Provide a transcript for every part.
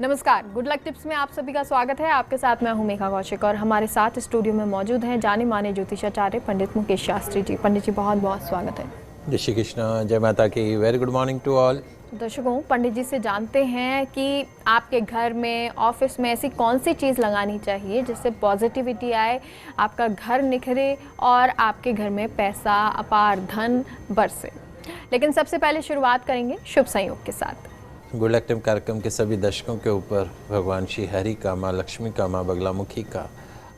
नमस्कार, good luck tips में आप सभी का स्वागत है। आपके साथ मैं हूं मेघा कौशिक और हमारे साथ स्टूडियो में मौजूद हैं जाने माने ज्योतिषाचार्य पंडित मुकेश शास्त्री जी। पंडित जी बहुत बहुत स्वागत है। जय श्री कृष्ण, जय माता की। Very good morning to all. दर्शकों, पंडित जी से जानते हैं कि आपके घर में, ऑफिस में ऐसी कौन सी चीज़ लगानी चाहिए जिससे पॉजिटिविटी आए, आपका घर निखरे और आपके घर में पैसा, अपार धन बरसे। लेकिन सबसे पहले शुरुआत करेंगे शुभ संयोग के साथ। गुड लक टिप कार्यक्रम के सभी दर्शकों के ऊपर भगवान श्री हरि का, माँ लक्ष्मी का, माँ बगलामुखी का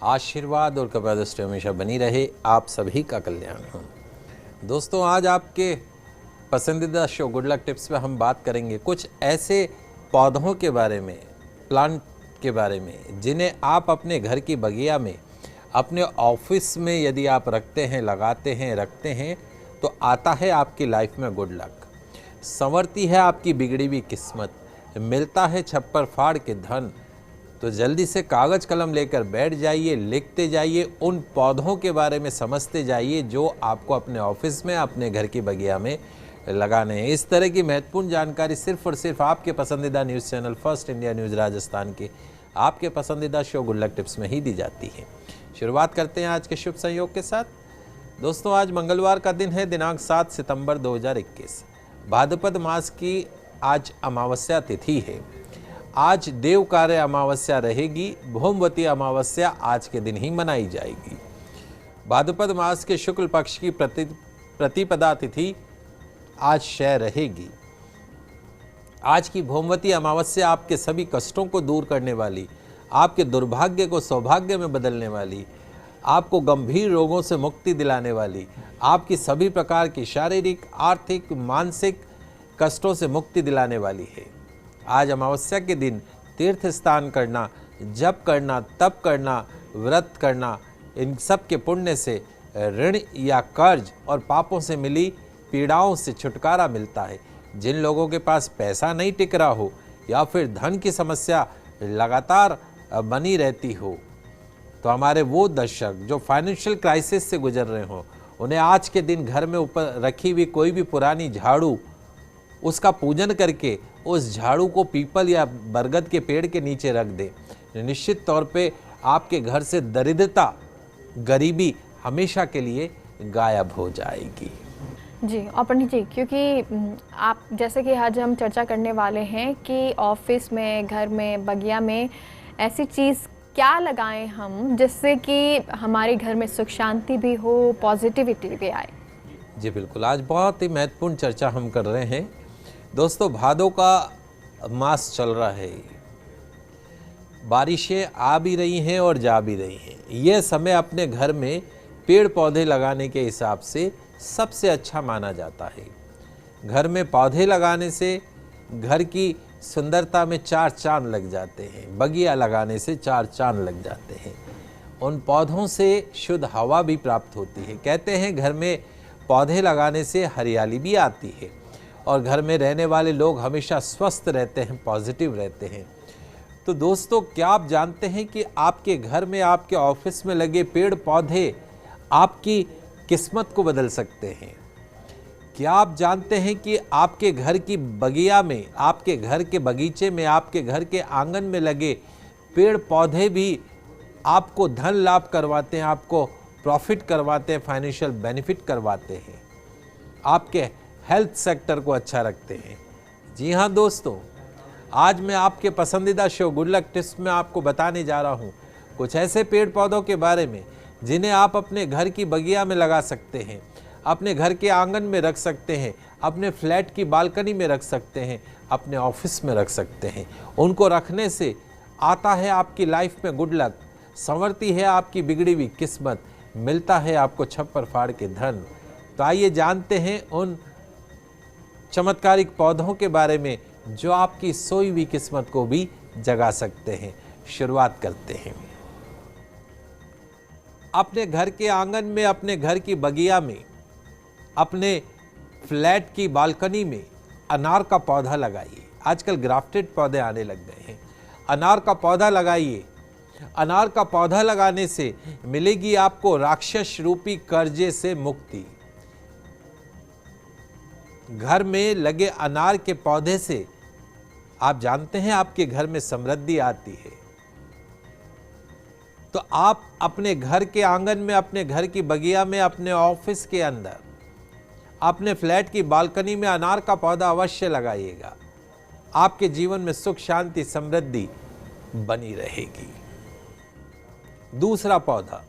आशीर्वाद और कृपा दृष्टि हमेशा बनी रहे। आप सभी का कल्याण हो। दोस्तों, आज आपके पसंदीदा शो गुड लक टिप्स में हम बात करेंगे कुछ ऐसे पौधों के बारे में, प्लांट के बारे में, जिन्हें आप अपने घर की बगिया में, अपने ऑफिस में यदि आप रखते हैं, लगाते हैं, रखते हैं तो आता है आपकी लाइफ में गुड लक, संवरती है आपकी बिगड़ी हुई किस्मत, मिलता है छप्पर फाड़ के धन। तो जल्दी से कागज़ कलम लेकर बैठ जाइए, लिखते जाइए, उन पौधों के बारे में समझते जाइए जो आपको अपने ऑफिस में, अपने घर की बगिया में लगाने हैं। इस तरह की महत्वपूर्ण जानकारी सिर्फ और सिर्फ आपके पसंदीदा news channel first India news Rajasthan के आपके पसंदीदा शो गुड लक टिप्स में ही दी जाती है। शुरुआत करते हैं आज के शुभ संयोग के साथ। दोस्तों, आज मंगलवार का दिन है, दिनांक 7 सितंबर 2021। भाद्रपद मास की आज अमावस्या तिथि है। आज देव कार्य अमावस्या रहेगी। भौमवती अमावस्या आज के दिन ही मनाई जाएगी। भाद्रपद मास के शुक्ल पक्ष की प्रतिपदा तिथि आज क्षय रहेगी। आज की भौमवती अमावस्या आपके सभी कष्टों को दूर करने वाली, आपके दुर्भाग्य को सौभाग्य में बदलने वाली, आपको गंभीर रोगों से मुक्ति दिलाने वाली, आपकी सभी प्रकार की शारीरिक, आर्थिक, मानसिक कष्टों से मुक्ति दिलाने वाली है। आज अमावस्या के दिन तीर्थ स्नान करना, जप करना, तप करना, व्रत करना, इन सब के पुण्य से ऋण या कर्ज और पापों से मिली पीड़ाओं से छुटकारा मिलता है। जिन लोगों के पास पैसा नहीं टिक रहा हो या फिर धन की समस्या लगातार बनी रहती हो, तो हमारे वो दर्शक जो फाइनेंशियल क्राइसिस से गुजर रहे हो, उन्हें आज के दिन घर में ऊपर रखी हुई कोई भी पुरानी झाड़ू, उसका पूजन करके उस झाड़ू को पीपल या बरगद के पेड़ के नीचे रख दे। निश्चित तौर पे आपके घर से दरिद्रता, गरीबी हमेशा के लिए गायब हो जाएगी। जी, और पंडित जी, क्योंकि आप जैसे कि आज हम चर्चा करने वाले हैं कि ऑफिस में, घर में, बगिया में ऐसी चीज़ क्या लगाएं हम जिससे कि हमारे घर में सुख शांति भी हो, पॉजिटिविटी भी आए। जी बिल्कुल, आज बहुत ही महत्वपूर्ण चर्चा हम कर रहे हैं। दोस्तों, भादों का मास चल रहा है, बारिशें आ भी रही हैं और जा भी रही हैं। यह समय अपने घर में पेड़ पौधे लगाने के हिसाब से सबसे अच्छा माना जाता है। घर में पौधे लगाने से घर की सुंदरता में 4 चांद लग जाते हैं। बगिया लगाने से 4 चांद लग जाते हैं। उन पौधों से शुद्ध हवा भी प्राप्त होती है। कहते हैं घर में पौधे लगाने से हरियाली भी आती है और घर में रहने वाले लोग हमेशा स्वस्थ रहते हैं, पॉजिटिव रहते हैं। तो दोस्तों, क्या आप जानते हैं कि आपके घर में, आपके ऑफिस में लगे पेड़ पौधे आपकी किस्मत को बदल सकते हैं? क्या आप जानते हैं कि आपके घर की बगिया में, आपके घर के बगीचे में, आपके घर के आंगन में लगे पेड़ पौधे भी आपको धन लाभ करवाते हैं, आपको प्रॉफिट करवाते हैं, फाइनेंशियल बेनिफिट करवाते हैं, आपके हेल्थ सेक्टर को अच्छा रखते हैं? जी हाँ दोस्तों, आज मैं आपके पसंदीदा शो गुड लक टिप्स में आपको बताने जा रहा हूँ कुछ ऐसे पेड़ पौधों के बारे में जिन्हें आप अपने घर की बगिया में लगा सकते हैं, अपने घर के आंगन में रख सकते हैं, अपने फ्लैट की बालकनी में रख सकते हैं, अपने ऑफिस में रख सकते हैं। उनको रखने से आता है आपकी लाइफ में गुड लक, संवरती है आपकी बिगड़ी हुई किस्मत, मिलता है आपको छप्पर फाड़ के धन। तो आइए जानते हैं उन चमत्कारिक पौधों के बारे में जो आपकी सोई हुई किस्मत को भी जगा सकते हैं। शुरुआत करते हैं। अपने घर के आंगन में, अपने घर की बगिया में, अपने फ्लैट की बालकनी में अनार का पौधा लगाइए। आजकल ग्राफ्टेड पौधे आने लग गए हैं। अनार का पौधा लगाइए। अनार का पौधा लगाने से मिलेगी आपको राक्षस रूपी कर्जे से मुक्ति। घर में लगे अनार के पौधे से आप जानते हैं आपके घर में समृद्धि आती है, तो आप अपने घर के आंगन में, अपने घर की बगिया में, अपने ऑफिस के अंदर, अपने फ्लैट की बालकनी में अनार का पौधा अवश्य लगाइएगा। आपके जीवन में सुख, शांति, समृद्धि बनी रहेगी। दूसरा पौधा,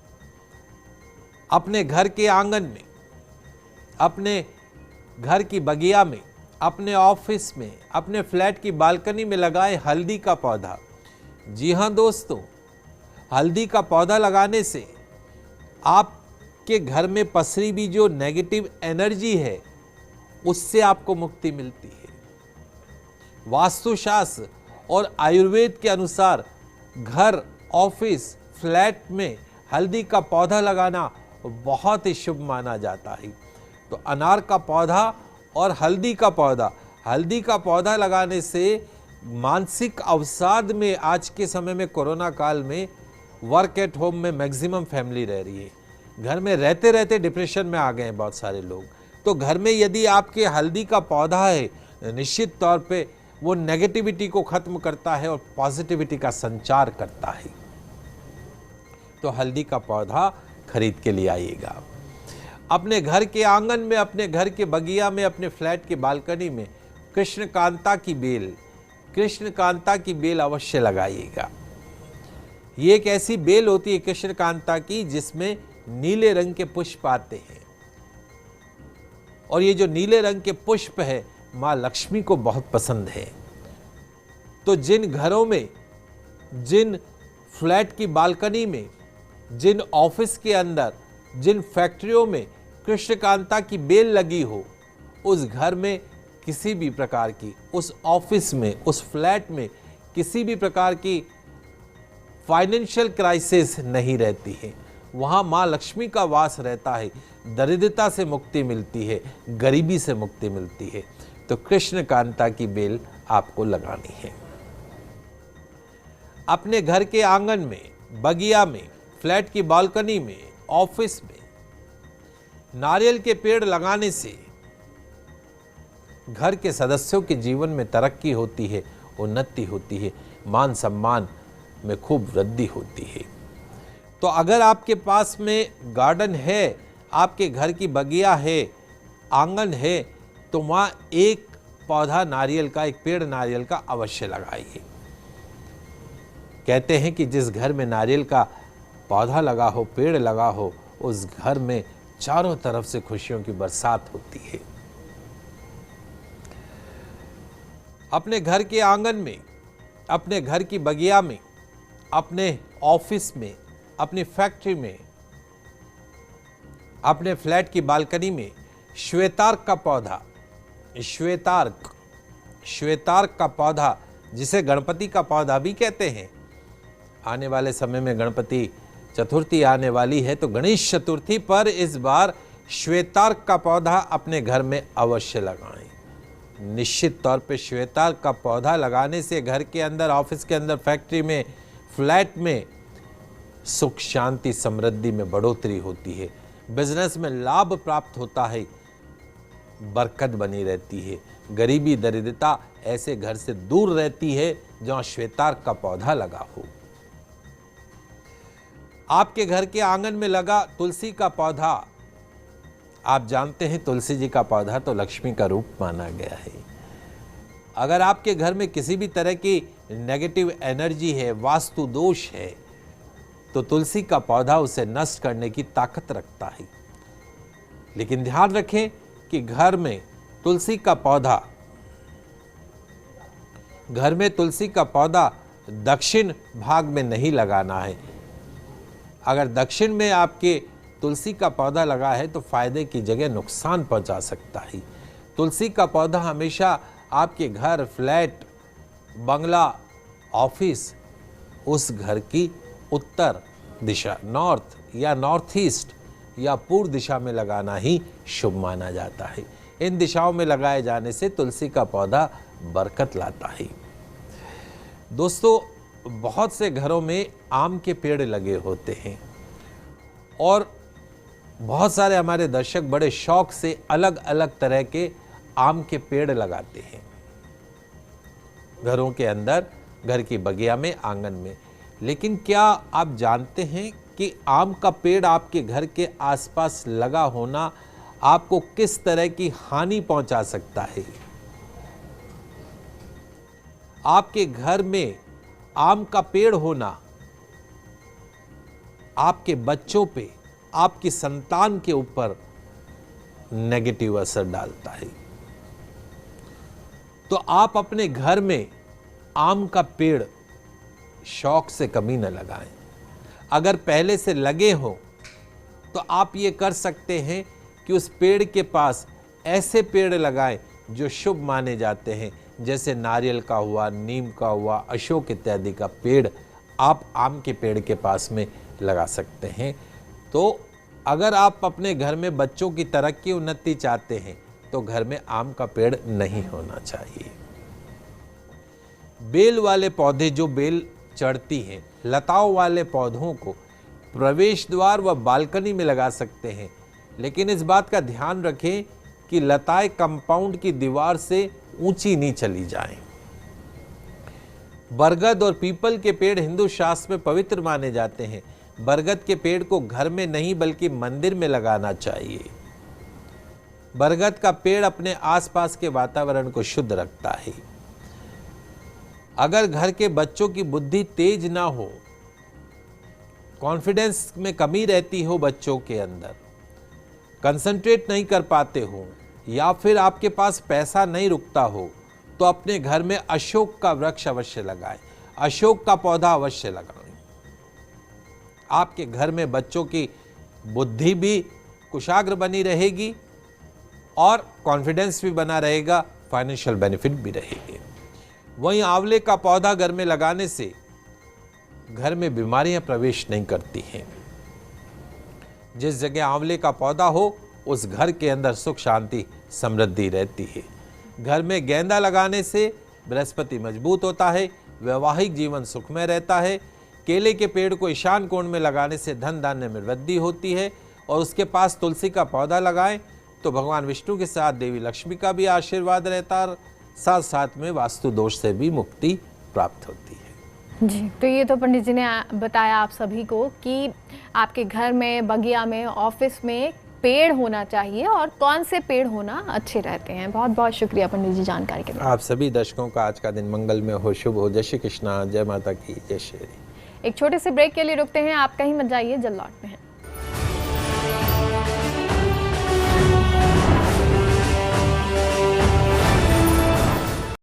अपने घर के आंगन में, अपने घर की बगिया में, अपने ऑफिस में, अपने फ्लैट की बालकनी में लगाएं हल्दी का पौधा। जी हां दोस्तों, हल्दी का पौधा लगाने से आपके घर में पसरी हुई जो नेगेटिव एनर्जी है उससे आपको मुक्ति मिलती है। वास्तुशास्त्र और आयुर्वेद के अनुसार घर, ऑफिस, फ्लैट में हल्दी का पौधा लगाना बहुत ही शुभ माना जाता है। तो अनार का पौधा और हल्दी का पौधा लगाने से मानसिक अवसाद में, आज के समय में कोरोना काल में वर्क एट होम में मैक्सिमम फैमिली रह रही है, घर में रहते रहते डिप्रेशन में आ गए हैं बहुत सारे लोग। तो घर में यदि आपके हल्दी का पौधा है, निश्चित तौर पे वो नेगेटिविटी को खत्म करता है और पॉजिटिविटी का संचार करता है। तो हल्दी का पौधा खरीद के लिए आइएगा। अपने घर के आंगन में, अपने घर के बगिया में, अपने फ्लैट की बालकनी में कृष्णकांता की बेल अवश्य लगाइएगा। ये एक ऐसी बेल होती है कृष्णकांता की जिसमें नीले रंग के पुष्प आते हैं, और ये जो नीले रंग के पुष्प है मां लक्ष्मी को बहुत पसंद है। तो जिन घरों में, जिन फ्लैट की बालकनी में, जिन ऑफिस के अंदर, जिन फैक्ट्रियों में कृष्णकांता की बेल लगी हो, उस घर में किसी भी प्रकार की, उस ऑफिस में, उस फ्लैट में किसी भी प्रकार की फाइनेंशियल क्राइसिस नहीं रहती है। वहाँ माँ लक्ष्मी का वास रहता है, दरिद्रता से मुक्ति मिलती है, गरीबी से मुक्ति मिलती है। तो कृष्णकांता की बेल आपको लगानी है। अपने घर के आंगन में, बगिया में, फ्लैट की बालकनी में, ऑफिस में नारियल के पेड़ लगाने से घर के सदस्यों के जीवन में तरक्की होती है, उन्नति होती है, मान सम्मान में खूब वृद्धि होती है। तो अगर आपके पास में गार्डन है, आपके घर की बगिया है, आंगन है, तो वहाँ एक पौधा नारियल का, एक पेड़ नारियल का अवश्य लगाइए। कहते हैं कि जिस घर में नारियल का पौधा लगा हो, पेड़ लगा हो, उस घर में चारों तरफ से खुशियों की बरसात होती है। अपने घर के आंगन में, अपने घर की बगिया में, अपने ऑफिस में, अपनी फैक्ट्री में, अपने फ्लैट की बालकनी में श्वेतार्क का पौधा, श्वेतार्क का पौधा जिसे गणपति का पौधा भी कहते हैं। आने वाले समय में गणपति चतुर्थी आने वाली है, तो गणेश चतुर्थी पर इस बार श्वेतार्क का पौधा अपने घर में अवश्य लगाएं। निश्चित तौर पे श्वेतार्क का पौधा लगाने से घर के अंदर, ऑफिस के अंदर, फैक्ट्री में, फ्लैट में सुख, शांति, समृद्धि में बढ़ोतरी होती है, बिजनेस में लाभ प्राप्त होता है, बरकत बनी रहती है, गरीबी, दरिद्रता ऐसे घर से दूर रहती है जहां श्वेतार्क का पौधा लगा हो। आपके घर के आंगन में लगा तुलसी का पौधा, आप जानते हैं तुलसी जी का पौधा तो लक्ष्मी का रूप माना गया है। अगर आपके घर में किसी भी तरह की नेगेटिव एनर्जी है, वास्तु दोष है, तो तुलसी का पौधा उसे नष्ट करने की ताकत रखता है। लेकिन ध्यान रखें कि घर में तुलसी का पौधा दक्षिण भाग में नहीं लगाना है। अगर दक्षिण में आपके तुलसी का पौधा लगा है तो फायदे की जगह नुकसान पहुंचा सकता है। तुलसी का पौधा हमेशा आपके घर, फ्लैट, बंगला, ऑफिस, उस घर की उत्तर दिशा, नॉर्थ या नॉर्थ ईस्ट या पूर्व दिशा में लगाना ही शुभ माना जाता है। इन दिशाओं में लगाए जाने से तुलसी का पौधा बरकत लाता है। दोस्तों, बहुत से घरों में आम के पेड़ लगे होते हैं और बहुत सारे हमारे दर्शक बड़े शौक से अलग अलग तरह के आम के पेड़ लगाते हैं। घरों के अंदर, घर की बगिया में, आंगन में। लेकिन क्या आप जानते हैं कि आम का पेड़ आपके घर के आसपास लगा होना आपको किस तरह की हानि पहुंचा सकता है? आपके घर में आम का पेड़ होना आपके बच्चों पे, आपकी संतान के ऊपर नेगेटिव असर डालता है। तो आप अपने घर में आम का पेड़ शौक से कभी न लगाएं। अगर पहले से लगे हो तो आप ये कर सकते हैं कि उस पेड़ के पास ऐसे पेड़ लगाएं जो शुभ माने जाते हैं, जैसे नारियल का हुआ, नीम का हुआ, अशोक इत्यादि का पेड़ आप आम के पेड़ के पास में लगा सकते हैं। तो अगर आप अपने घर में बच्चों की तरक्की, उन्नति चाहते हैं तो घर में आम का पेड़ नहीं होना चाहिए। बेल वाले पौधे, जो बेल चढ़ती हैं, लताओं वाले पौधों को प्रवेश द्वार व बालकनी में लगा सकते हैं, लेकिन इस बात का ध्यान रखें कि लताएं कंपाउंड की दीवार से ऊंची नहीं चली जाएं। बरगद और पीपल के पेड़ हिंदू शास्त्र में पवित्र माने जाते हैं। बरगद के पेड़ को घर में नहीं बल्कि मंदिर में लगाना चाहिए। बरगद का पेड़ अपने आसपास के वातावरण को शुद्ध रखता है। अगर घर के बच्चों की बुद्धि तेज ना हो, कॉन्फिडेंस में कमी रहती हो, बच्चों के अंदर कंसंट्रेट नहीं कर पाते हो, या फिर आपके पास पैसा नहीं रुकता हो, तो अपने घर में अशोक का वृक्ष अवश्य लगाएं, अशोक का पौधा अवश्य लगाएं। आपके घर में बच्चों की बुद्धि भी कुशाग्र बनी रहेगी और कॉन्फिडेंस भी बना रहेगा, फाइनेंशियल बेनिफिट भी रहेंगे। वहीं आंवले का पौधा घर में लगाने से घर में बीमारियां प्रवेश नहीं करती हैं। जिस जगह आंवले का पौधा हो उस घर के अंदर सुख, शांति, समृद्धि रहती है। घर में गेंदा लगाने से बृहस्पति मजबूत होता है, वैवाहिक जीवन सुखमय रहता है। केले के पेड़ को ईशान कोण में लगाने से धन धान्य में वृद्धि होती है, और उसके पास तुलसी का पौधा लगाएं तो भगवान विष्णु के साथ देवी लक्ष्मी का भी आशीर्वाद रहता है, साथ साथ में वास्तु दोष से भी मुक्ति प्राप्त होती है। जी, तो ये तो पंडित जी ने बताया आप सभी को कि आपके घर में, बगिया में, ऑफिस में पेड़ होना चाहिए और कौन से पेड़ होना अच्छे रहते हैं। बहुत बहुत शुक्रिया पंडित जी जानकारी के लिए। आप सभी दर्शकों का आज का दिन मंगल में हो, शुभ हो। जय श्री कृष्णा, जय माता की, जय श्री। एक छोटे से ब्रेक के लिए रुकते हैं, आप कहीं मत जाइए, जल्द लौटते हैं।